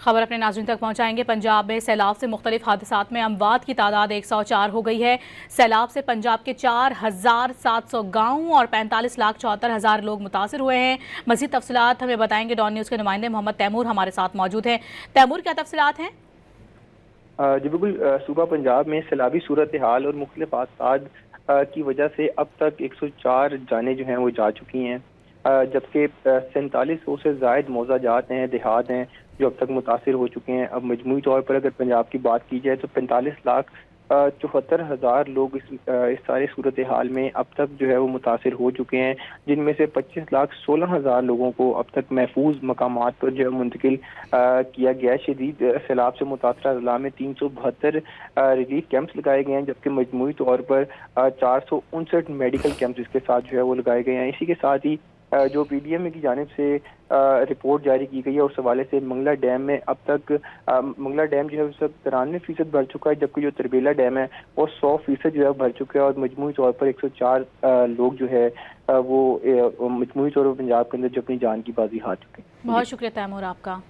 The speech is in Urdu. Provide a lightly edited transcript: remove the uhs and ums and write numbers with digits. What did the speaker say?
خبر اپنے ناظرین تک پہنچائیں گے۔ پنجاب میں سیلاب سے مختلف حادثات میں اموات کی تعداد 104 ہو گئی ہے۔ سیلاب سے پنجاب کے 4700 گاؤں اور 45,74,000 لوگ متاثر ہوئے ہیں۔ مزید تفصیلات ہمیں بتائیں گے ڈان نیوز کے نمائندے محمد تیمور ہمارے ساتھ موجود ہیں۔ تیمور، کیا تفصیلات ہیں؟ جی بالکل، صوبہ پنجاب میں سیلابی صورتحال اور مختلف حادثات کی وجہ سے اب تک 104 جانیں جو ہیں وہ جا چکی ہیں، جبکہ 4700 سے زائد موضع جات ہیں، دیہات ہیں جو اب تک متاثر ہو چکے ہیں۔ اب مجموعی طور پر اگر پنجاب کی بات کی جائے تو 45,74,000 لوگ اس سارے صورتحال میں اب تک جو ہے وہ متاثر ہو چکے ہیں، جن میں سے 25,16,000 لوگوں کو اب تک محفوظ مقامات پر جو ہے منتقل کیا گیا ہے۔ شدید سیلاب سے متاثرہ اضلاع میں 372 ریلیف کیمپس لگائے گئے ہیں، جبکہ مجموعی طور پر 459 میڈیکل کیمپس اس کے ساتھ جو ہے وہ لگائے گئے ہیں۔ اسی کے ساتھ ہی جو پی ڈی ایم اے کی جانب سے رپورٹ جاری کی گئی ہے اس حوالے سے منگلا ڈیم میں اب تک منگلا ڈیم جو ہے اس وقت 93% بھر چکا ہے، جبکہ جو تربیلا ڈیم ہے وہ 100% جو ہے بھر چکا ہے، اور مجموعی طور پر 104 لوگ جو ہے وہ مجموعی طور پر پنجاب کے اندر جو اپنی جان کی بازی ہار چکے ہیں۔ بہت شکریہ تیمور آپ کا۔